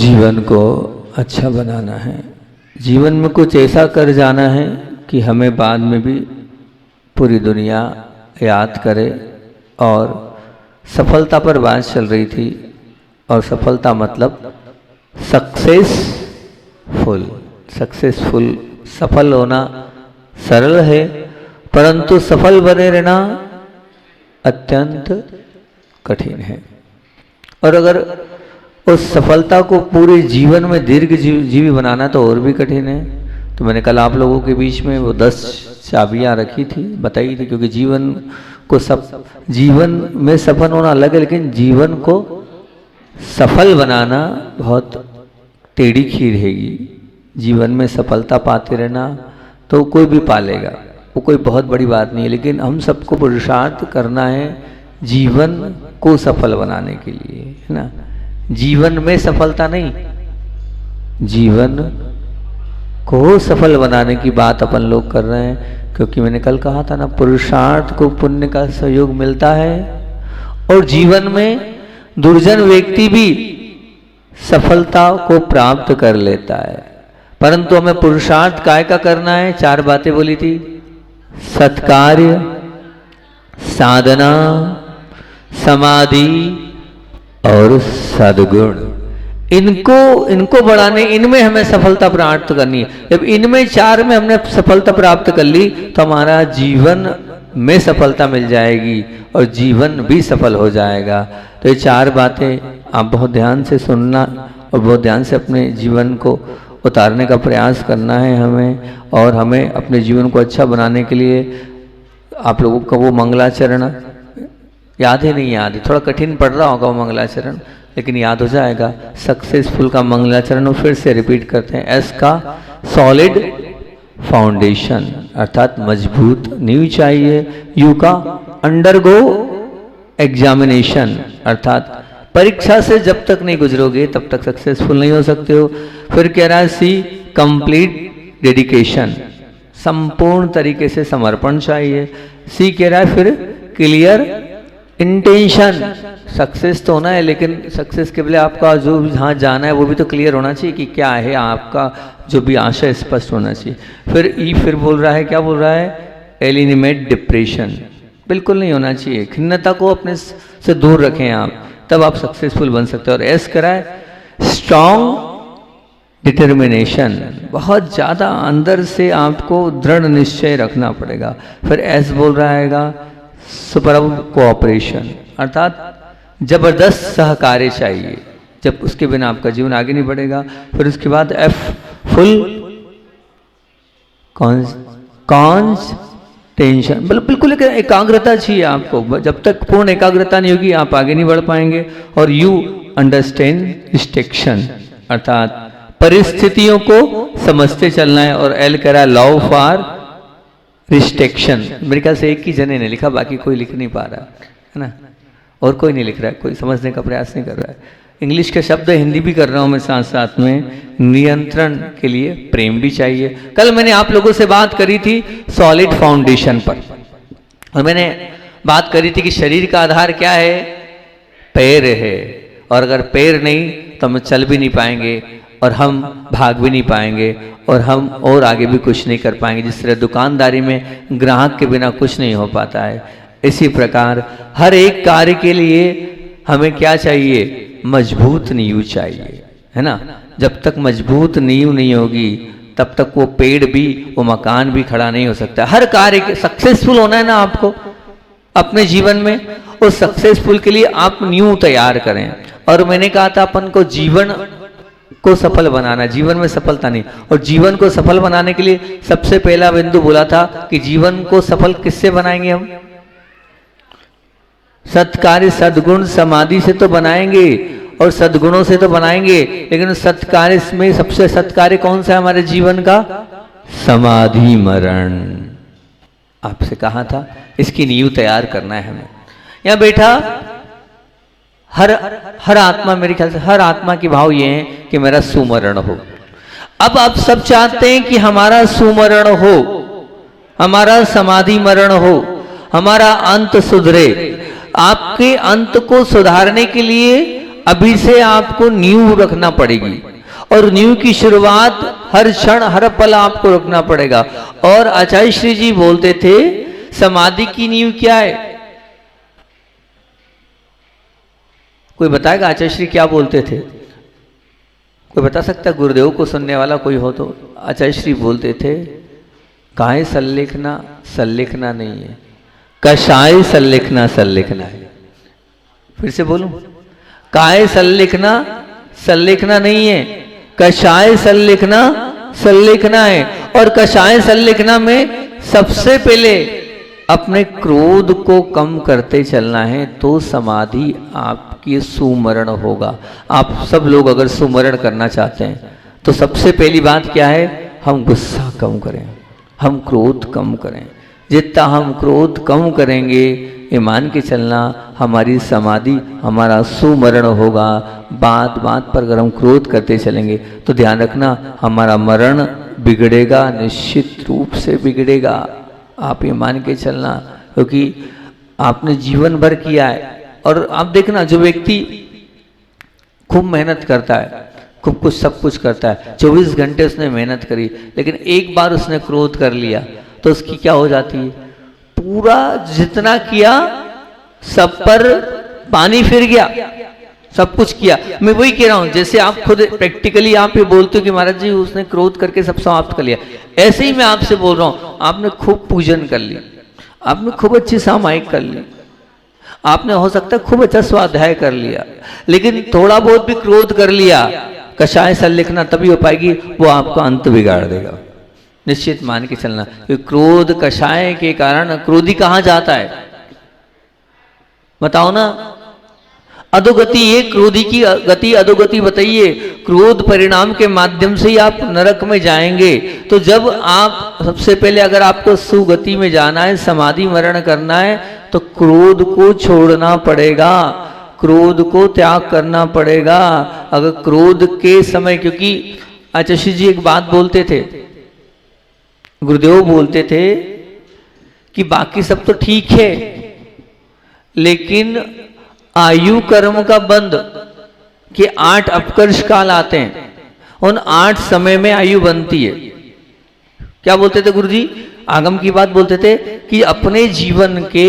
जीवन को अच्छा बनाना है, जीवन में कुछ ऐसा कर जाना है कि हमें बाद में भी पूरी दुनिया याद करे। और सफलता पर बात चल रही थी, और सफलता मतलब सक्सेसफुल। सक्सेसफुल, सफल होना सरल है, परंतु सफल बने रहना अत्यंत कठिन है। और अगर उस सफलता को पूरे जीवन में दीर्घ जीवी बनाना तो और भी कठिन है। तो मैंने कल आप लोगों के बीच में वो 10 चाबियां रखी थी, बताई थी, क्योंकि जीवन में सफल होना अलग है, लेकिन जीवन को सफल बनाना बहुत टेढ़ी खीर हैगी। जीवन में सफलता पाते रहना तो कोई भी पालेगा, वो कोई बहुत बड़ी बात नहीं है, लेकिन हम सबको पुरुषार्थ करना है जीवन को सफल बनाने के लिए, है ना। जीवन में सफलता नहीं, जीवन को सफल बनाने की बात अपन लोग कर रहे हैं। क्योंकि मैंने कल कहा था ना, पुरुषार्थ को पुण्य का सहयोग मिलता है, और जीवन में दुर्जन व्यक्ति भी सफलता को प्राप्त कर लेता है, परंतु हमें पुरुषार्थ काय का करना है। 4 बातें बोली थी, सत्कार्य, साधना, समाधि और सद्गुण। इनको बढ़ाने, इनमें हमें सफलता प्राप्त करनी है। जब इनमें 4 में हमने सफलता प्राप्त कर ली तो हमारा जीवन में सफलता मिल जाएगी और जीवन भी सफल हो जाएगा। तो ये 4 बातें आप बहुत ध्यान से सुनना और बहुत ध्यान से अपने जीवन को उतारने का प्रयास करना है हमें। और हमें अपने जीवन को अच्छा बनाने के लिए आप लोगों का वो मंगलाचरण याद ही नहीं, याद है, थोड़ा कठिन पड़ रहा होगा वो मंगलाचरण, लेकिन याद हो जाएगा। सक्सेसफुल का मंगलाचरण फिर से रिपीट करते हैं। एस का सॉलिड फाउंडेशन, अर्थात मजबूत नींव चाहिए। यू का अंडरगो एग्जामिनेशन, अर्थात परीक्षा से जब तक नहीं गुजरोगे तब तक सक्सेसफुल नहीं हो सकते हो। फिर कह रहा है सी कंप्लीट डेडिकेशन, संपूर्ण तरीके से समर्पण चाहिए। सी कह रहा है फिर क्लियर इंटेंशन, सक्सेस तो होना है, लेकिन सक्सेस के लिए आपका जो जहाँ जाना है वो भी तो क्लियर होना चाहिए कि क्या है आपका जो भी आशय स्पष्ट होना चाहिए। फिर ई फिर बोल रहा है, क्या बोल रहा है, एलिमिनेट डिप्रेशन, बिल्कुल नहीं होना चाहिए। खिन्नता को अपने से दूर रखें आप, तब आप सक्सेसफुल बन सकते हो। और एस कराए स्ट्रॉन्ग डिटर्मिनेशन, बहुत ज़्यादा अंदर से आपको दृढ़ निश्चय रखना पड़ेगा। फिर एस बोल रहा है सुपरब कोऑपरेशन, अर्थात जबरदस्त सहकार्य चाहिए, जब उसके बिना आपका जीवन आगे नहीं बढ़ेगा। फिर उसके बाद एफ फुल टेंशन, बिल्कुल एकाग्रता चाहिए आपको, जब तक पूर्ण एकाग्रता नहीं होगी आप आगे नहीं बढ़ पाएंगे। और यू अंडरस्टैंड रिस्ट्रिक्शन, अर्थात परिस्थितियों को समझते चलना है। और एल करा लॉ फॉर रिस्ट्रिक्शन, मेरे ख्याल से एक ही जने ने लिखा, बाकी कोई लिख नहीं पा रहा है ना, और कोई नहीं लिख रहा है, कोई समझने का प्रयास नहीं कर रहा है। इंग्लिश के शब्द हिंदी भी कर रहा हूं मैं साथ साथ में। नियंत्रण के लिए प्रेम भी चाहिए। कल मैंने आप लोगों से बात करी थी सॉलिड फाउंडेशन पर, और मैंने बात करी थी कि शरीर का आधार क्या है, पैर है, और अगर पैर नहीं तो हम चल भी नहीं पाएंगे, और हम भाग भी नहीं पाएंगे, और हम और आगे भी कुछ नहीं कर पाएंगे। जिस तरह दुकानदारी में ग्राहक के बिना कुछ नहीं हो पाता है, इसी प्रकार हर एक कार्य के लिए हमें क्या चाहिए, मजबूत नींव चाहिए, है ना। जब तक मजबूत नींव नहीं होगी तब तक वो पेड़ भी, वो मकान भी खड़ा नहीं हो सकता। हर कार्य सक्सेसफुल होना है ना आपको अपने जीवन में, उस सक्सेसफुल के लिए आप नींव तैयार करें। और मैंने कहा था अपन को जीवन को सफल बनाना, जीवन में सफलता नहीं। और जीवन को सफल बनाने के लिए सबसे पहला बिंदु बोला था कि जीवन को सफल किससे बनाएंगे हम, सत्कार्य सद्गुण समाधि से तो बनाएंगे, और सद्गुणों से तो बनाएंगे, लेकिन सत्कार्य में सबसे सत्कार्य कौन सा है हमारे जीवन का, समाधि मरण। आपसे कहा था इसकी नींव तैयार करना है हमें। यहां बैठा हर आत्मा, मेरे ख्याल से हर आत्मा की भाव ये है कि मेरा सुमरण हो। अब आप सब चाहते हैं कि हमारा सुमरण हो, हमारा समाधि मरण हो, हमारा अंत सुधरे। आपके अंत को सुधारने के लिए अभी से आपको नींव रखना पड़ेगी, और नींव की शुरुआत हर क्षण हर पल आपको रखना पड़ेगा। और आचार्य श्री जी बोलते थे समाधि की नींव क्या है? कोई बताएगा आचार्य श्री क्या बोलते थे? कोई बता सकता है? गुरुदेव को सुनने वाला कोई हो तो। आचार्य श्री बोलते थे काहे सल्लेखना, सल्लेखना नहीं है, कषाय सल्लेखना सल्लेखना है। फिर से बोलूं, काहे सल्लेखना, सल्लेखना नहीं है, कषाय सल्लेखना सल्लेखना है। और कषाय सल्लेखना में सबसे पहले अपने क्रोध को कम करते चलना है, तो समाधि आपकी सुमरण होगा। आप सब लोग अगर सुमरण करना चाहते हैं तो सबसे पहली बात क्या है? हम गुस्सा कम करें, हम क्रोध कम करें। जितना हम क्रोध कम करेंगे, ये मान के चलना हमारी समाधि, हमारा सुमरण होगा। बात बात पर अगर हम क्रोध करते चलेंगे तो ध्यान रखना हमारा मरण बिगड़ेगा, निश्चित रूप से बिगड़ेगा। आप ये मान के चलना, क्योंकि आपने जीवन भर किया है। और आप देखना जो व्यक्ति खूब मेहनत करता है, खूब कुछ सब कुछ करता है, 24 घंटे उसने मेहनत करी, लेकिन एक बार उसने क्रोध कर लिया तो उसकी क्या हो जाती है? पूरा जितना किया सब पर पानी फिर गया, सब कुछ किया। मैं वही कह रहा हूं, जैसे आप खुद प्रैक्टिकली आप ये बोलते हो कि महाराज जी उसने क्रोध करके सब समाप्त कर लिया, ऐसे ही मैं आपसे बोल रहा हूं, आपने खूब पूजन कर ली, आपने खूब अच्छी सामायिक कर ली, आपने हो सकता है खूब अच्छा स्वाध्याय कर लिया, लेकिन थोड़ा बहुत भी क्रोध कर लिया, कषाय सल्लेखना तभी हो पाएगी, वो आपका अंत बिगाड़ देगा। निश्चित मान के चलना कि क्रोध कषाय के कारण क्रोधी कहां जाता है? बताओ ना। अधोगति, ये क्रोधी की गति अधोगति बताइए। क्रोध परिणाम के माध्यम से ही आप नरक में जाएंगे। तो जब आप सबसे पहले अगर आपको सुगति में जाना है, समाधि मरण करना है, तो क्रोध को छोड़ना पड़ेगा, क्रोध को त्याग करना पड़ेगा। अगर क्रोध के समय, क्योंकि आचार्य जी एक बात बोलते थे, गुरुदेव बोलते थे कि बाकी सब तो ठीक है, लेकिन आयु कर्म का बंध के 8 अपकर्ष काल आते हैं, उन 8 समय में आयु बनती है। क्या बोलते थे गुरुजी? आगम की बात बोलते थे कि अपने जीवन के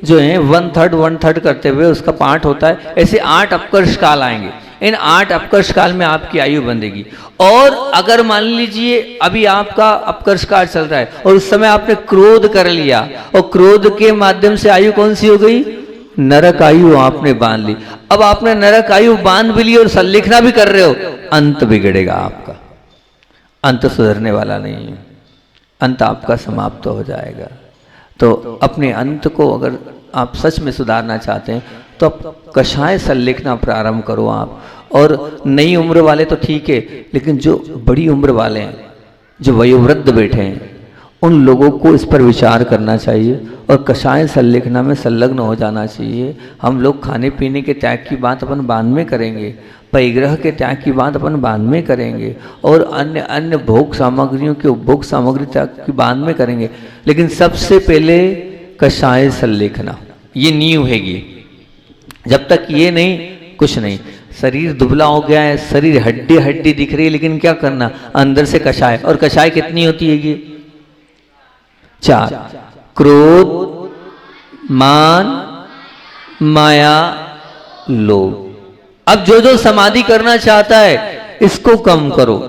जो है 1/3 करते हुए उसका पाठ होता है, ऐसे 8 अपकर्ष काल आएंगे। इन 8 अपकर्ष काल में आपकी आयु बंधेगी। और अगर मान लीजिए अभी आपका अपकर्ष काल चल रहा है और उस समय आपने क्रोध कर लिया, और क्रोध के माध्यम से आयु कौन सी हो गई? नरक आयु आपने बांध ली। अब आपने नरक आयु बांध भी ली और सल्लेखना भी कर रहे हो, अंत बिगड़ेगा आपका, अंत सुधरने वाला नहीं है, अंत आपका समाप्त हो जाएगा। तो अपने अंत को अगर आप सच में सुधारना चाहते हैं तो आप कषाय सल्लेखना प्रारंभ करो आप। और नई उम्र वाले तो ठीक है, लेकिन जो बड़ी उम्र वाले हैं, जो वयोवृद्ध बैठे हैं, उन लोगों को इस पर विचार करना चाहिए और कषाय सल्लेखना में संलग्न हो जाना चाहिए। हम लोग खाने पीने के त्याग की बात अपन बाद में करेंगे, परिग्रह के त्याग की बात अपन बाद में करेंगे, और अन्य अन्य भोग सामग्रियों के उपभोग सामग्री त्याग की बाद में करेंगे, लेकिन सबसे पहले कषाय सल्लेखना, ये नींव हैगी। जब तक ये नहीं, कुछ नहीं। शरीर दुबला हो गया है, शरीर हड्डी हड्डी दिख रही है, लेकिन क्या करना? अंदर से कषाय। और कषाय कितनी होती है? 4: क्रोध, मान, माया, लोभ। अब जो जो समाधि करना चाहता है इसको कम करो।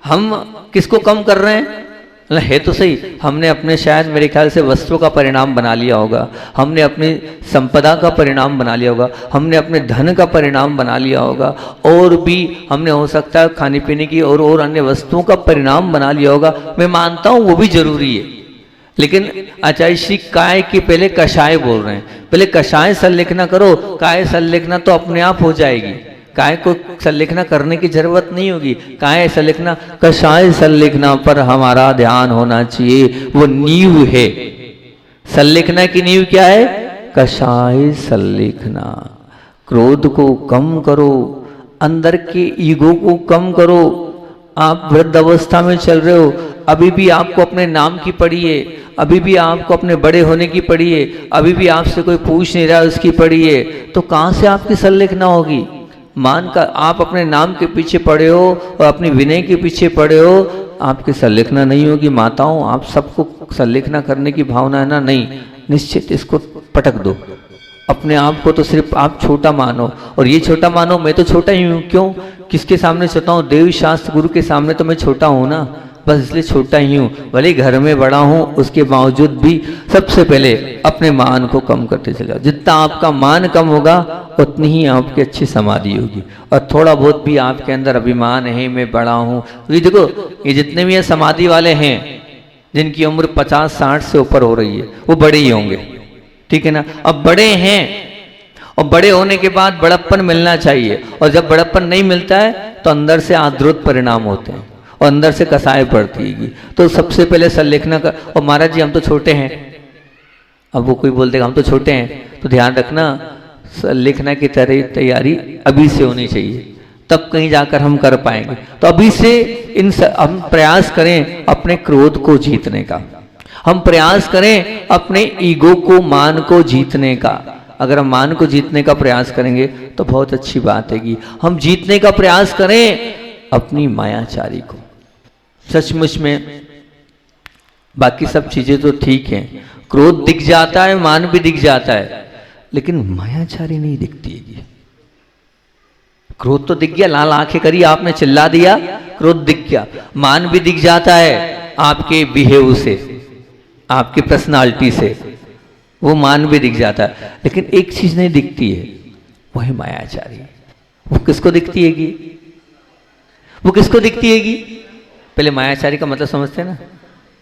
हम किसको कम कर रहे हैं? है तो सही, हमने अपने शायद मेरे ख्याल से वस्त्रों का परिणाम बना लिया होगा, हमने अपनी संपदा का परिणाम बना लिया होगा, हमने अपने धन का परिणाम बना लिया होगा, और भी हमने हो सकता है खाने पीने की और अन्य वस्तुओं का परिणाम बना लिया होगा। मैं मानता हूँ वो भी जरूरी है, लेकिन आचार्य श्री काय के पहले कषाय बोल रहे हैं। पहले कषाय सल्लेखना करो, काय सल्लेखना तो अपने आप हो जाएगी, काय को सल्लेखना करने की जरूरत नहीं होगी। काय सल्लेखना, कषाय सल्लेखना पर हमारा ध्यान होना चाहिए, वो नींव है। सल्लेखना की नींव क्या है? कषाय सल्लेखना। क्रोध को कम करो, अंदर के ईगो को कम करो। आप वृद्ध अवस्था में चल रहे हो, अभी भी आपको अपने नाम की पड़ी है, अभी भी आपको अपने बड़े होने की पड़ी है, अभी भी आपसे कोई पूछ नहीं रहा उसकी पड़ी है, तो कहाँ से आपकी संलेखना होगी? मान का आप अपने नाम के पीछे पड़े हो और अपनी विनय के पीछे पड़े हो, आपकी संलेखना नहीं होगी। माताओं, आप सबको संलेखना करने की भावना है ना? नहीं, निश्चित इसको पटक दो। अपने आप को तो सिर्फ आप छोटा मानो, और ये छोटा मानो मैं तो छोटा ही हूँ। क्यों? किसके सामने छोटा हूँ? देव शास्त्र गुरु के सामने तो मैं छोटा हूँ ना, बस इसलिए छोटा ही हूँ। भले घर में बड़ा हूँ, उसके बावजूद भी सबसे पहले अपने मान को कम करते चले जाओ। जितना आपका मान कम होगा उतनी ही आपकी अच्छी समाधि होगी। और थोड़ा बहुत भी आपके अंदर अभिमान है, मैं बड़ा हूँ, ये देखो, ये जितने भी ये समाधि वाले हैं जिनकी उम्र 50-60 से ऊपर हो रही है, वो बड़े ही होंगे, ठीक है ना? अब बड़े हैं, और बड़े होने के बाद बड़प्पन मिलना चाहिए, और जब बड़प्पन नहीं मिलता है तो अंदर से आद्रोत परिणाम होते हैं और अंदर से कसाय पड़ती है। तो सबसे पहले संलेखना कर। और महाराज जी हम तो छोटे हैं, अब वो कोई बोल देगा हम तो छोटे हैं, तो ध्यान रखना संलेखना की तैयारी अभी से होनी चाहिए, तब कहीं जाकर हम कर पाएंगे। तो अभी से हम प्रयास करें अपने क्रोध को जीतने का, हम प्रयास करें अपने ईगो को, मान को जीतने का। अगर हम मान को जीतने का प्रयास करेंगे तो बहुत अच्छी बात है। हम जीतने का प्रयास करें अपनी मायाचारी को। सचमुच में बाकी सब चीजें तो ठीक हैं, क्रोध दिख जाता है, मान भी दिख जाता है, लेकिन मायाचारी नहीं दिखती है। क्रोध तो दिख गया, लाल आंखें करी आपने, चिल्ला दिया, क्रोध दिख गया। मान भी दिख जाता है आपके बिहेव से, आपकी पर्सनालिटी से, वो मान भी दिख जाता है, लेकिन एक चीज नहीं दिखती है, वो है मायाचारी। वो किसको दिखती हैगी? वो किसको दिखती हैगी? पहले मायाचारी का मतलब समझते हैं ना?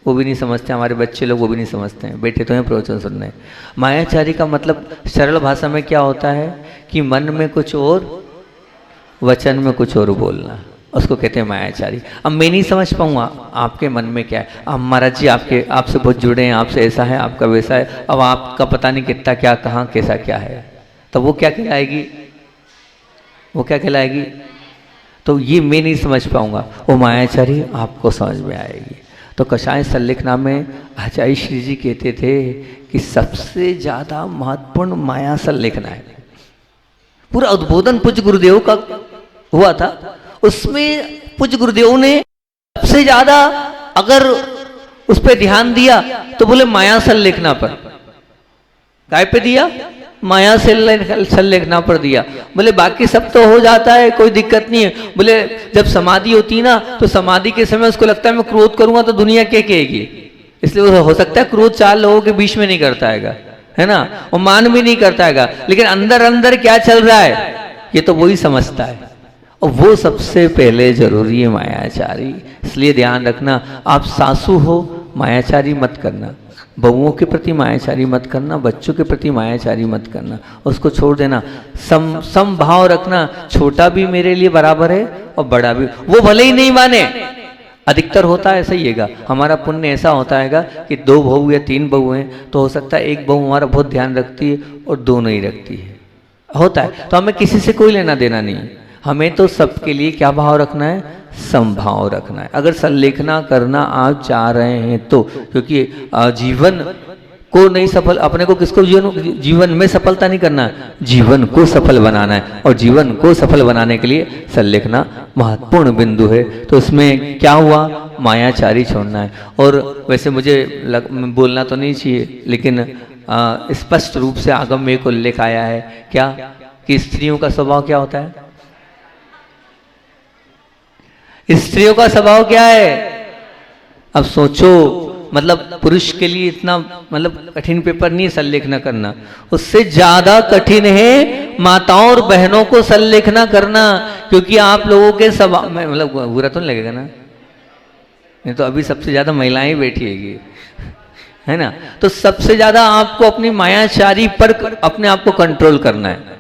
वो भी नहीं समझते, हमारे बच्चे लोग वो भी नहीं समझते हैं, बैठे तो हैं प्रवचन सुनने। मायाचारी का मतलब सरल भाषा में क्या होता है कि मन में कुछ और, वचन में कुछ और बोलना, उसको कहते हैं मायाचारी। अब मैं नहीं समझ पाऊंगा आपके मन में क्या है। अब महाराज जी आपसे बहुत जुड़े हैं, आपसे ऐसा है, आपका वैसा है, अब आपका पता नहीं कितना क्या, कहाँ कैसा क्या है, तो वो क्या कहलाएगी? वो क्या कहलाएगी? तो ये मैं नहीं समझ पाऊंगा, वो मायाचारी आपको समझ में आएगी। तो कषाय संलेखना में आचार्य श्री जी कहते थे कि सबसे ज्यादा महत्वपूर्ण माया संलेखना है। पूरा उद्बोधन पूज्य गुरुदेव का हुआ था, उसमें पूज्य गुरुदेव ने सबसे ज्यादा अगर उस पर ध्यान दिया तो बोले माया संलेखना पर। काय पे दिया? माया संलेखना पर दिया। बोले बाकी सब तो हो जाता है, कोई दिक्कत नहीं है। बोले जब समाधि होती है ना, तो समाधि के समय उसको लगता है मैं क्रोध करूंगा तो दुनिया क्या कहेगी, इसलिए वो हो सकता है क्रोध 4 लोगों के बीच में नहीं करता है ना, वो मान भी नहीं करता है, लेकिन अंदर अंदर क्या चल रहा है ये तो वही समझता है, और वो सबसे पहले जरूरी है मायाचारी। इसलिए ध्यान रखना, आप सासू हो मायाचारी मत करना, बहुओं के प्रति मायाचारी मत करना, बच्चों के प्रति मायाचारी मत करना, उसको छोड़ देना। सम भाव रखना, छोटा भी मेरे लिए बराबर है और बड़ा भी। वो भले ही नहीं माने, अधिकतर होता है ऐसा ही हैगा, हमारा पुण्य ऐसा होता हैगा कि 2 बहू या 3 बहू हैं, तो हो सकता है एक बहू हमारा बहुत ध्यान रखती है और 2 नहीं रखती है, होता है। तो हमें किसी से कोई लेना देना नहीं है, हमें तो सबके लिए क्या भाव रखना है? समभाव रखना है। अगर संलेखना करना आप चाह रहे हैं तो, क्योंकि जीवन को नहीं सफल, अपने को किसको जीवन में सफलता नहीं करना, जीवन को सफल बनाना है, और जीवन को सफल बनाने के लिए संलेखना महत्वपूर्ण बिंदु है। तो इसमें क्या हुआ? मायाचारी छोड़ना है। और वैसे मुझे बोलना तो नहीं चाहिए, लेकिन स्पष्ट रूप से आगम में एक उल्लेख आया है क्या, कि स्त्रियों का स्वभाव क्या होता है? स्त्रियों का स्वभाव क्या है? अब सोचो, मतलब पुरुष के लिए इतना मतलब कठिन पेपर नहीं है संलेखना करना, उससे ज्यादा कठिन है माताओं और बहनों को संलेखना करना, क्योंकि आप लोगों के स्वभाव में, मतलब बुरा तो नहीं लगेगा ना, नहीं तो अभी सबसे ज्यादा महिलाएं बैठी है ना, तो सबसे ज्यादा आपको अपनी मायाचारी पर अपने आप को कंट्रोल करना है।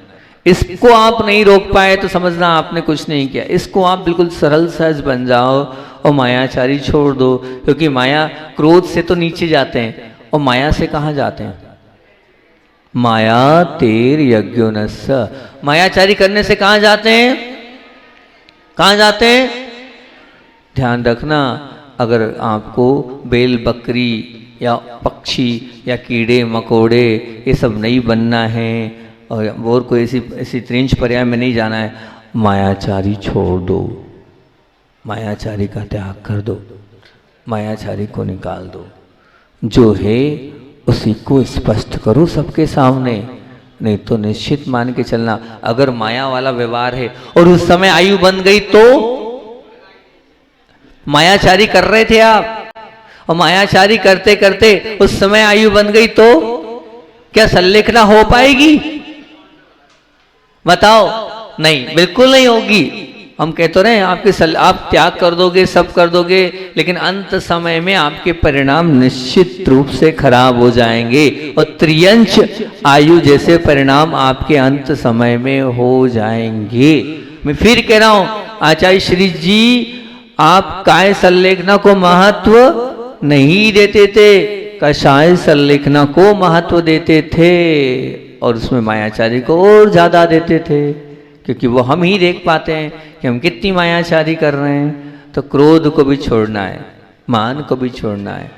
इसको आप नहीं रोक पाए तो समझना आपने कुछ नहीं किया। इसको आप बिल्कुल सरल सहज बन जाओ और मायाचारी छोड़ दो, क्योंकि माया क्रोध से तो नीचे जाते हैं, और माया से कहाँ जाते हैं? माया तेर यज्ञोनस्य, मायाचारी करने से कहाँ जाते हैं? कहाँ जाते हैं? ध्यान रखना, अगर आपको बेल बकरी या पक्षी या कीड़े मकोड़े ये सब नहीं बनना है, और कोई ऐसी त्रिंच पर्याय में नहीं जाना है। मायाचारी छोड़ दो, मायाचारी का त्याग कर दो, मायाचारी को निकाल दो। जो है उसी को स्पष्ट करो सबके सामने, नहीं तो निश्चित मान के चलना अगर माया वाला व्यवहार है और उस समय आयु बन गई तो मायाचारी कर रहे थे आप, और मायाचारी करते करते उस समय आयु बन गई तो क्या संलेखना हो पाएगी? बताओ, नहीं, बिल्कुल नहीं होगी। हम कहते रहे आप त्याग कर दोगे, सब कर दोगे, लेकिन अंत समय में आपके परिणाम निश्चित रूप से खराब हो जाएंगे, और त्रियंच आयु जैसे परिणाम आपके अंत समय में हो जाएंगे। मैं फिर कह रहा हूं, आचार्य श्री जी आप काय संलेखना को महत्व नहीं देते थे, कषाय संलेखना को महत्व देते थे, और उसमें मायाचारी को और ज्यादा देते थे, क्योंकि वो हम ही देख पाते हैं कि हम कितनी मायाचारी कर रहे हैं। तो क्रोध को भी छोड़ना है, मान को भी छोड़ना है,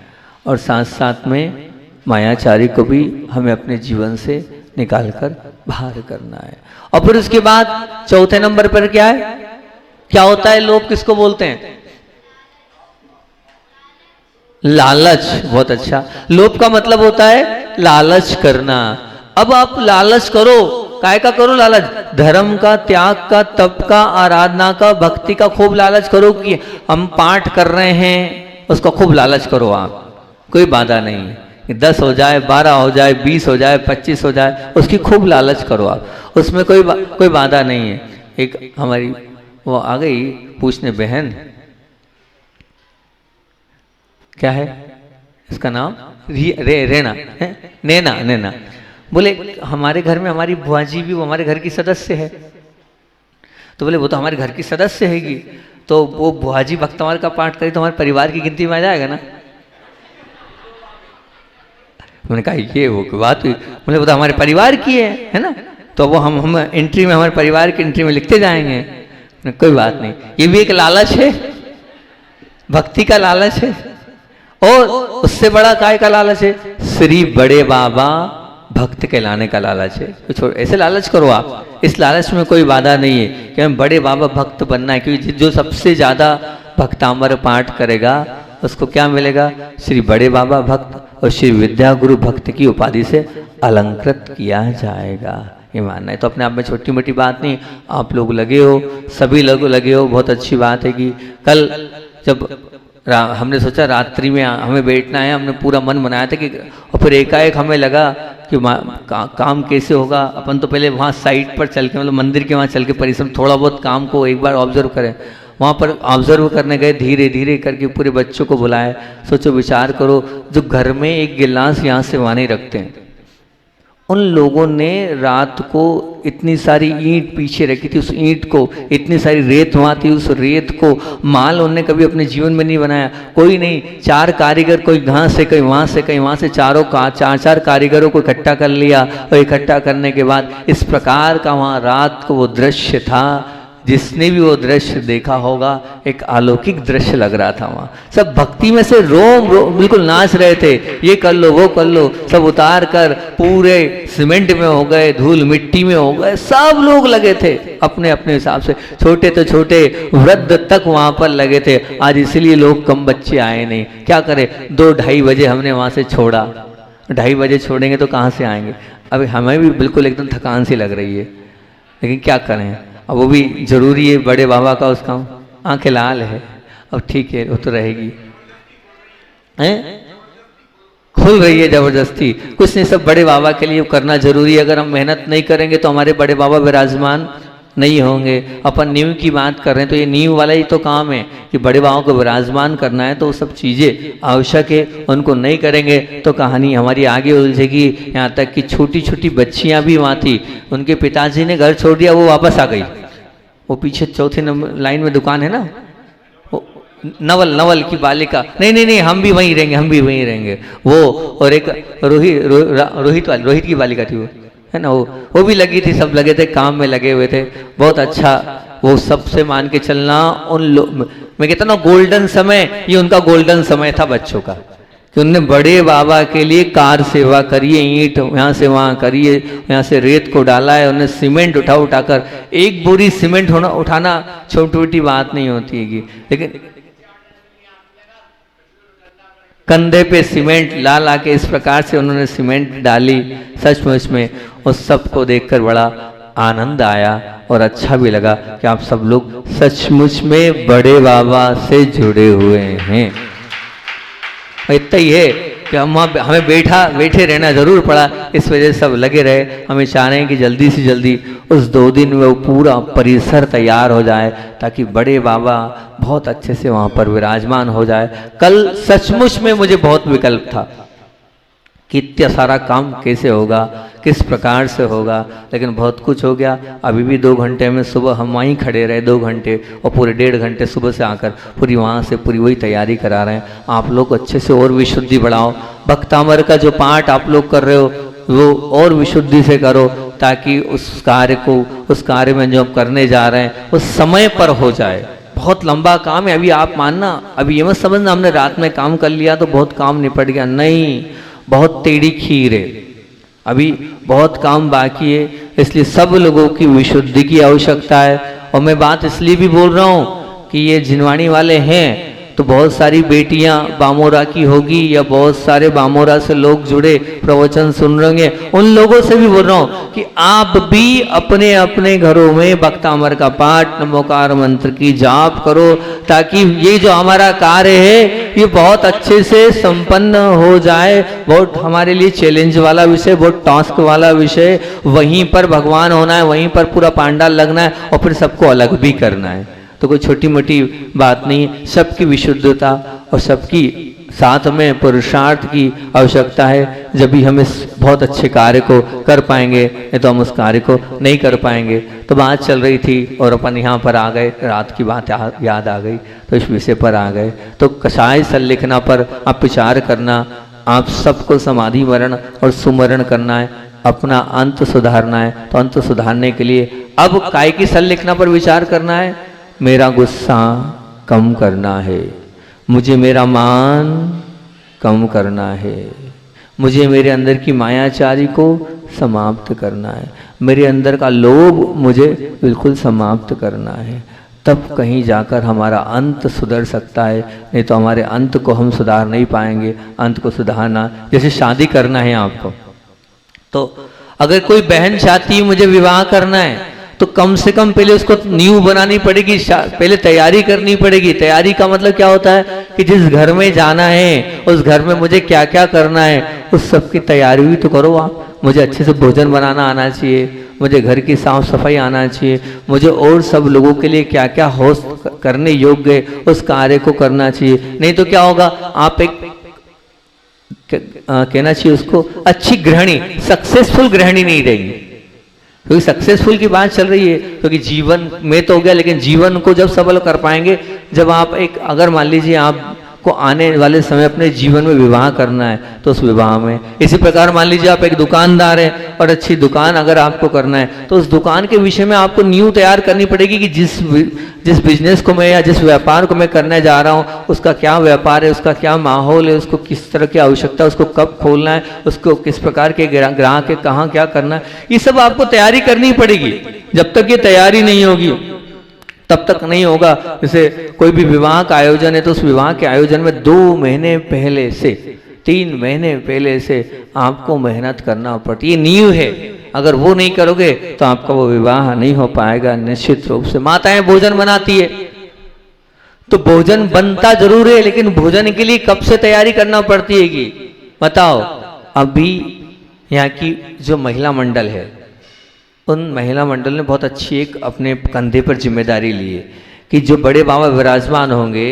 और साथ साथ में मायाचारी को भी हमें अपने जीवन से निकाल कर बाहर करना है। और फिर उसके बाद चौथे नंबर पर क्या है? क्या होता है? लोभ किसको बोलते हैं? लालच। बहुत अच्छा। लोभ का मतलब होता है लालच करना। अब आप लालच करो, काय का करो लालच? धर्म का, त्याग का, तप का, आराधना का, भक्ति का खूब लालच करो कि हम पाठ कर रहे हैं, उसका खूब लालच करो आप, कोई बाधा नहीं है। 10 हो जाए, 12 हो जाए, 20 हो जाए, 25 हो जाए, उसकी खूब लालच करो आप, उसमें कोई बाधा नहीं है। एक हमारी वो आ गई पूछने, बहन क्या है इसका नाम? रेना है? नैना। बोले हमारे घर में हमारी बुआ जी भी वो हमारे घर की सदस्य है। तो बोले वो तो हमारे घर की सदस्य हैगी, तो वो बुआ जी भक्तमाल का पाठ करी तो हमारे परिवार की गिनती में आ जाएगा ना? मैंने कहा ये वो की बात हुई। बोले वो तो हमारे परिवार की है ना? तो वो हम एंट्री में, हमारे परिवार की एंट्री में लिखते जाएंगे। कोई बात नहीं, ये भी एक लालच है, भक्ति का लालच है। और उससे बड़ा काय का लालच है? श्री बड़े बाबा भक्त कहलाने का लालच है। कुछ ऐसे लालच करो आप, इस लालच में कोई बाधा नहीं है कि हमें बड़े बाबा भक्त बनना है, क्योंकि जो सबसे ज्यादा भक्तामर पाठ करेगा उसको क्या मिलेगा? श्री बड़े बाबा भक्त और श्री विद्या गुरु भक्त की उपाधि से अलंकृत किया जाएगा। ये मानना है तो अपने आप में छोटी मोटी बात नहीं। आप लोग लगे हो, सभी लोग लगे हो, बहुत अच्छी बात है कि कल जब हमने सोचा रात्रि में हमें बैठना है, हमने पूरा मन बनाया था कि, और फिर एकाएक हमें लगा कि काम कैसे होगा। अपन तो पहले वहाँ साइट पर चल के, मतलब मंदिर के वहाँ चल के परिश्रम, थोड़ा बहुत काम को एक बार ऑब्जर्व करें। वहाँ पर ऑब्जर्व करने गए, धीरे धीरे करके पूरे बच्चों को बुलाए। सोचो, विचार करो, जो घर में एक गिलास यहाँ से वहाँ नहीं रखते हैं, उन लोगों ने रात को इतनी सारी ईंट पीछे रखी थी, उस ईंट को इतनी सारी रेत वहाँ थी, उस रेत को माल उन्होंने कभी अपने जीवन में नहीं बनाया। कोई नहीं, 4 कारीगर, कोई यहाँ से, कहीं वहाँ से, कहीं वहाँ से, चार कारीगरों को इकट्ठा कर लिया। और इकट्ठा करने के बाद इस प्रकार का वहाँ रात को वो दृश्य था, जिसने भी वो दृश्य देखा होगा एक अलौकिक दृश्य लग रहा था। वहाँ सब भक्ति में से रोम बिल्कुल नाच रहे थे, ये कर लो, वो कर लो, सब उतार कर पूरे सीमेंट में हो गए, धूल मिट्टी में हो गए, सब लोग लगे थे अपने अपने हिसाब से, छोटे तो छोटे, वृद्ध तक वहाँ पर लगे थे। आज इसलिए लोग कम बच्चे आए नहीं। क्या करें, 2-2:30 बजे हमने वहाँ से छोड़ा। 2:30 बजे छोड़ेंगे तो कहाँ से आएंगे? अभी हमें भी बिल्कुल एकदम थकान सी लग रही है, लेकिन क्या करें, अब वो भी जरूरी है। बड़े बाबा का उसका आंखें लाल है, अब ठीक है, वो तो रहेगी, हैं? खुल रही है जबरदस्ती, कुछ नहीं, सब बड़े बाबा के लिए करना जरूरी है। अगर हम मेहनत नहीं करेंगे तो हमारे बड़े बाबा विराजमान नहीं होंगे। अपन नींव की बात कर रहे हैं तो ये नींव वाला ही तो काम है कि बड़े बाबा को विराजमान करना है, तो वो सब चीज़ें आवश्यक है। उनको नहीं करेंगे तो कहानी हमारी आगे उलझेगी। यहाँ तक कि छोटी छोटी बच्चियाँ भी वहाँ थी, उनके पिताजी ने घर छोड़ दिया, वो वापस आ गई। वो पीछे चौथे नंबर लाइन में दुकान है ना, नवल की बालिका, नहीं हम भी वहीं रहेंगे, हम भी वहीं रहेंगे। वो और एक रोहित की बालिका थी, वो है ना, वो भी लगी थी, सब लगे थे, काम में लगे हुए थे। बहुत अच्छा, वो सबसे मान के चलना। उन लोग, मैं कहता ना, गोल्डन समय, ये उनका गोल्डन समय था बच्चों का, तो उनने बड़े बाबा के लिए कार सेवा करिए, ईंट यहाँ से वहाँ करिए, यहाँ से रेत को डाला है, उन्हें सीमेंट उठाकर, एक बोरी सीमेंट उठाना छोटी छोटी बात नहीं होती है, लेकिन कंधे पे सीमेंट ला के इस प्रकार से उन्होंने सीमेंट डाली। सचमुच में उस सब को देखकर बड़ा आनंद आया और अच्छा भी लगा कि आप सब लोग सचमुच में बड़े बाबा से जुड़े हुए हैं। इतना ही है कि हमें बैठे रहना जरूर पड़ा, इस वजह से सब लगे रहे। हमें चाह रहे हैं कि जल्दी से जल्दी उस 2 दिन में वो पूरा परिसर तैयार हो जाए, ताकि बड़े बाबा बहुत अच्छे से वहाँ पर विराजमान हो जाए। कल सचमुच में मुझे बहुत विकल्प था कि इतना सारा काम कैसे होगा, किस प्रकार से होगा, लेकिन बहुत कुछ हो गया। अभी भी 2 घंटे में सुबह हम वहीं खड़े रहे 2 घंटे, और पूरे 1.5 घंटे सुबह से आकर पूरी वहाँ से पूरी वही तैयारी करा रहे हैं। आप लोग अच्छे से और विशुद्धि बढ़ाओ, भक्तामर का जो पाठ आप लोग कर रहे हो वो और विशुद्धि से करो, ताकि उस कार्य में जो हम करने जा रहे हैं वो समय पर हो जाए। बहुत लंबा काम है, अभी आप मानना, अभी ये मत समझना हमने रात में काम कर लिया तो बहुत काम निपट गया, नहीं, बहुत टेढ़ी खीर है, अभी बहुत काम बाकी है। इसलिए सब लोगों की विशुद्धि की आवश्यकता है। और मैं बात इसलिए भी बोल रहा हूँ कि ये जिनवाणी वाले हैं तो बहुत सारी बेटियां बामोरा की होगी, या बहुत सारे बामोरा से लोग जुड़े प्रवचन सुन रहे होंगे, उन लोगों से भी बोल रहा हूँ कि आप भी अपने अपने घरों में भक्तामर का पाठ, नमोकार मंत्र की जाप करो, ताकि ये जो हमारा कार्य है ये बहुत अच्छे से संपन्न हो जाए। बहुत हमारे लिए चैलेंज वाला विषय, बहुत टास्क वाला विषय, वहीं पर भगवान होना है, वहीं पर पूरा पांडाल लगना है, और फिर सबको अलग भी करना है। तो कोई छोटी मोटी बात नहीं, सबकी विशुद्धता और सबकी साथ में पुरुषार्थ की आवश्यकता है। जब भी हम इस बहुत अच्छे कार्य को कर पाएंगे, नहीं तो हम उस कार्य को नहीं कर पाएंगे। तो बात चल रही थी और अपन यहाँ पर आ गए, रात की बात याद आ गई तो इस विषय पर आ गए। तो कषाय संलिखना पर आप विचार करना, आप सबको समाधि मरण और सुमरण करना है, अपना अंत सुधारना है। तो अंत सुधारने के लिए अब काय की संलिखना पर विचार करना है, मेरा गुस्सा कम करना है, मुझे मेरा मान कम करना है, मुझे मेरे अंदर की मायाचारी को समाप्त करना है, मेरे अंदर का लोभ मुझे बिल्कुल समाप्त करना है। तब कहीं जाकर हमारा अंत सुधर सकता है, नहीं तो हमारे अंत को हम सुधार नहीं पाएंगे। अंत को सुधारना, जैसे शादी करना है आपको, तो अगर कोई बहन चाहती है मुझे विवाह करना है, तो कम से कम पहले उसको नींव बनानी पड़ेगी, पहले तैयारी करनी पड़ेगी। तैयारी का मतलब क्या होता है कि जिस घर में जाना है उस घर में मुझे क्या क्या करना है, उस सब की तैयारी भी तो करो आप। मुझे अच्छे से भोजन बनाना आना चाहिए, मुझे घर की साफ सफाई आना चाहिए, मुझे और सब लोगों के लिए क्या क्या होस्ट करने योग्य उस कार्य को करना चाहिए। नहीं तो क्या होगा, आप एक कहना चाहिए उसको अच्छी गृहिणी, सक्सेसफुल गृहिणी नहीं रहेगी। क्योंकि सक्सेसफुल की बात चल रही है, क्योंकि जीवन में तो हो गया, लेकिन जीवन को जब सफल कर पाएंगे जब आप एक, अगर मान लीजिए आपको आने वाले समय अपने जीवन में विवाह करना है, तो उस विवाह में इसी प्रकार मान लीजिए आप एक दुकानदार हैं और अच्छी दुकान अगर आपको करना है, तो उस दुकान के विषय में आपको न्यू तैयार करनी पड़ेगी कि जिस बिजनेस को मैं या जिस व्यापार को मैं करने जा रहा हूँ उसका क्या व्यापार है, उसका क्या माहौल है, उसको किस तरह की आवश्यकता है, उसको कब खोलना है, उसको किस प्रकार के ग्राहक है, कहाँ क्या करना है, ये सब आपको तैयारी करनी पड़ेगी। जब तक ये तैयारी नहीं होगी तब तक नहीं होगा। जैसे कोई भी विवाह का आयोजन है तो उस विवाह के आयोजन में 2 महीने पहले से 3 महीने पहले से आपको मेहनत करना पड़ती है, ये नींव है। अगर वो नहीं करोगे तो आपका वो विवाह नहीं हो पाएगा निश्चित रूप से। माताएं भोजन बनाती है तो भोजन बनता जरूर है, लेकिन भोजन के लिए कब से तैयारी करना पड़ती है कि बताओ। अभी यहाँ की जो महिला मंडल है, उन महिला मंडल ने बहुत अच्छी एक अपने कंधे पर जिम्मेदारी ली है कि जो बड़े बाबा विराजमान होंगे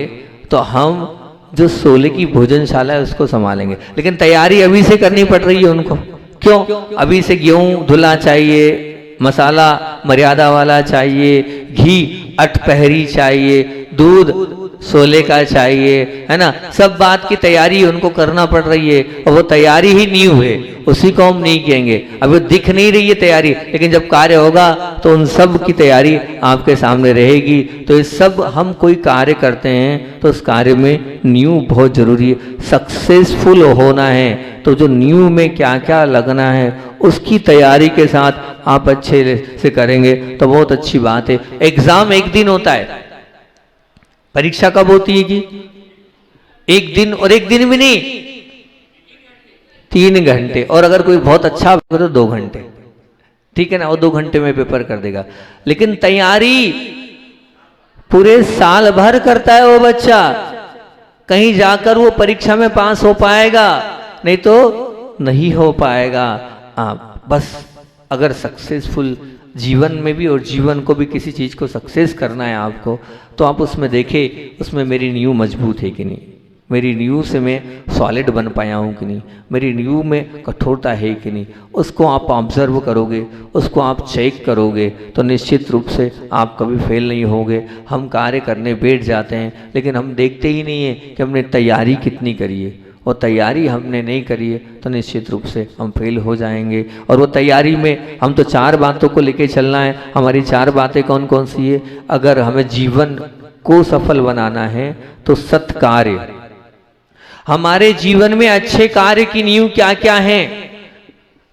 तो हम जो 16 की भोजनशाला है उसको संभालेंगे। लेकिन तैयारी अभी से करनी पड़ रही है उनको। क्यों? अभी से गेहूं धुला चाहिए, मसाला मर्यादा वाला चाहिए, घी अटपहरी चाहिए, दूध शोले का चाहिए, है ना, सब बात की तैयारी उनको करना पड़ रही है, और वो तैयारी ही नींव है, उसी को हम नहीं कहेंगे। अभी दिख नहीं रही है तैयारी, लेकिन जब कार्य होगा तो उन सब की तैयारी आपके सामने रहेगी। तो ये सब हम कोई कार्य करते हैं तो उस कार्य में नींव बहुत जरूरी है। सक्सेसफुल होना है तो जो नींव में क्या क्या लगना है उसकी तैयारी के साथ आप अच्छे से करेंगे तो बहुत अच्छी बात है। एग्जाम एक दिन होता है, परीक्षा कब होती है कि एक दिन, और एक दिन भी नहीं 3 घंटे, और अगर कोई बहुत अच्छा तो 2 घंटे, ठीक है ना, वो 2 घंटे में पेपर कर देगा। लेकिन तैयारी पूरे साल भर करता है वो बच्चा, कहीं जाकर वो परीक्षा में पास हो पाएगा, नहीं तो नहीं हो पाएगा। आप बस अगर सक्सेसफुल जीवन में भी और जीवन को भी किसी चीज को सक्सेस करना है आपको, तो आप उसमें देखें उसमें मेरी नींव मजबूत है कि नहीं, मेरी नींव से मैं सॉलिड बन पाया हूँ कि नहीं, मेरी नींव में कठोरता है कि नहीं, उसको आप ऑब्जर्व करोगे, उसको आप चेक करोगे तो निश्चित रूप से आप कभी फेल नहीं होगे। हम कार्य करने बैठ जाते हैं लेकिन हम देखते ही नहीं है कि हमने तैयारी कितनी करी है, और तैयारी हमने नहीं करी है तो निश्चित रूप से हम फेल हो जाएंगे। और वो तैयारी में हम तो 4 बातों को लेके चलना है। हमारी 4 बातें कौन कौन सी है? अगर हमें जीवन को सफल बनाना है तो सत्कार्य, हमारे जीवन में अच्छे कार्य की नींव क्या क्या है।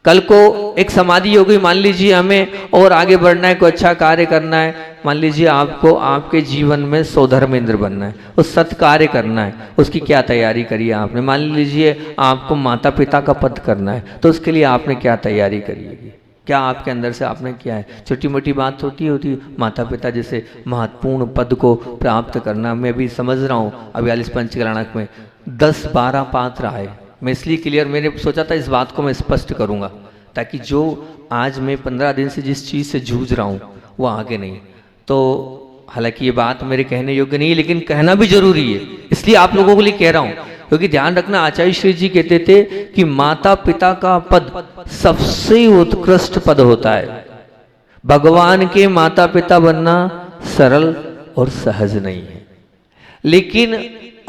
कल को एक समाधि हो गई, मान लीजिए हमें और आगे बढ़ना है, कोई अच्छा कार्य करना है, मान लीजिए आपको आपके जीवन में सौधर्मेंद्र बनना है, उस सत्कार्य करना है, उसकी क्या तैयारी करी है आपने। मान लीजिए आपको माता पिता का पद करना है तो उसके लिए आपने क्या तैयारी करी है, क्या आपके अंदर से आपने किया है। छोटी मोटी बात होती माता पिता जैसे महत्वपूर्ण पद को प्राप्त करना। मैं भी समझ रहा हूँ अब 42 पंचकलाणक में 10-12 पात्र आए, मैं इसलिए क्लियर, मैंने सोचा था इस बात को मैं स्पष्ट करूंगा ताकि जो आज मैं 15 दिन से जिस चीज़ से जूझ रहा हूँ वो आगे नहीं। तो हालांकि ये बात मेरे कहने योग्य नहीं है लेकिन कहना भी जरूरी है, इसलिए आप लोगों के लिए कह रहा हूँ। क्योंकि ध्यान रखना, आचार्य श्री जी कहते थे कि माता पिता का पद सबसे उत्कृष्ट पद होता है। भगवान के माता पिता बनना सरल और सहज नहीं है। लेकिन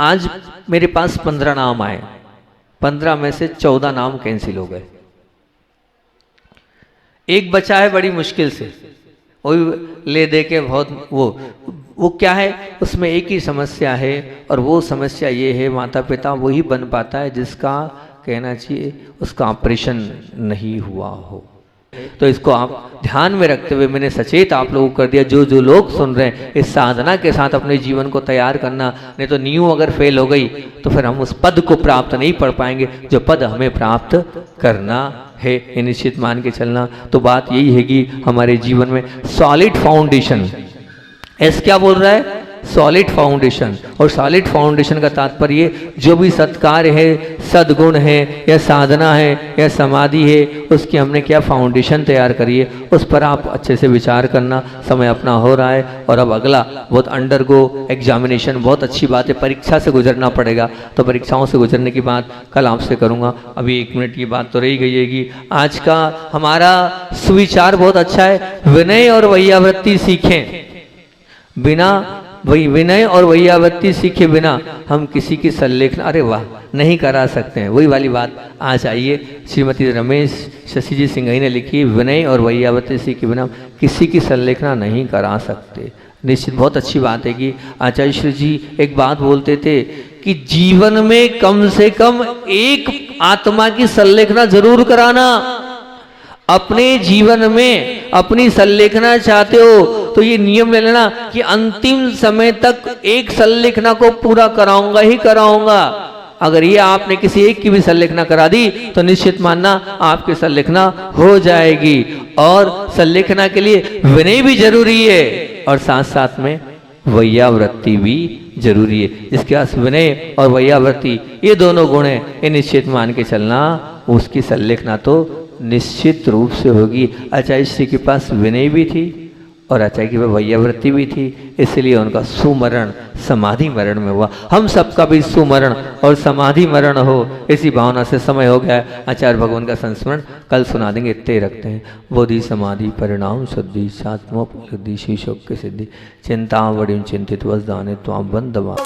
आज मेरे पास 15 नाम आए, 15 में से 14 नाम कैंसिल हो गए, एक बचा है बड़ी मुश्किल से, वो ले दे के बहुत वो क्या है, उसमें एक ही समस्या है, और वो समस्या ये है माता पिता वही बन पाता है जिसका कहना चाहिए उसका ऑपरेशन नहीं हुआ हो। तो इसको आप ध्यान में रखते हुए मैंने सचेत आप लोगों को कर दिया। जो जो लोग सुन रहे हैं इस साधना के साथ अपने जीवन को तैयार करना, नहीं तो नींव अगर फेल हो गई तो फिर हम उस पद को प्राप्त नहीं कर पाएंगे जो पद हमें प्राप्त करना है। ये निश्चित मान के चलना। तो बात यही है कि हमारे जीवन में सॉलिड फाउंडेशन, एस क्या बोल रहा है, सॉलिड फाउंडेशन। और सॉलिड फाउंडेशन का तात्पर्य जो भी सत्कार है, सद्गुण है, या साधना है, या समाधि है, उसकी हमने क्या फाउंडेशन तैयार करी है, उस पर आप अच्छे से विचार करना। समय अपना हो रहा है और अब अगला बहुत अंडरगो एग्जामिनेशन, बहुत अच्छी बात है, परीक्षा से गुजरना पड़ेगा। तो परीक्षाओं से गुजरने की बात कल आपसे करूँगा। अभी 1 मिनट की बात तो रही गई है कि आज का हमारा सुविचार बहुत अच्छा है, विनय और वैयावृत्ति सीखें। बिना वही विनय और वैयावृत्ति सीखे बिना हम किसी की संलेखना, अरे वाह, नहीं करा सकते हैं। वही वाली बात आज आइए, श्रीमती रमेश शशि जी सिंघई ने लिखी, विनय और वैयावृत्ति सीखे बिना किसी की संलेखना नहीं करा सकते। निश्चित बहुत अच्छी बात है कि आचार्य श्री जी एक बात बोलते थे कि जीवन में कम से कम एक आत्मा की संलेखना जरूर कराना। अपने जीवन में अपनी संलेखना चाहते हो तो ये नियम ले लेना कि अंतिम समय तक एक संलेखना को पूरा कराऊंगा ही कराऊंगा। अगर ये आपने किसी एक की भी संलेखना करा दी तो निश्चित मानना आपकी संलेखना हो जाएगी। और संलेखना के लिए विनय भी जरूरी है और साथ साथ में वैयावृत्ति भी जरूरी है। जिसके पास विनय और वैयावृत्ति ये दोनों गुण है, ये निश्चित मान के चलना, उसकी संलेखना तो निश्चित रूप से होगी। आचार्य श्री के पास विनय भी थी, और आचार्य की वैयावृत्ति भी थी, इसलिए उनका सुमरण समाधि मरण में हुआ। हम सबका भी सुमरण और समाधि मरण हो, इसी भावना से समय हो गया है। आचार्य भगवान का संस्मरण कल सुना देंगे, इतने रखते हैं। बोधि समाधि परिणाम शुद्धि सात्मोपलब्धि शीशोक की सिद्धि चिंता बड़ी चिंतित वसदाने त्वाम बंदवा।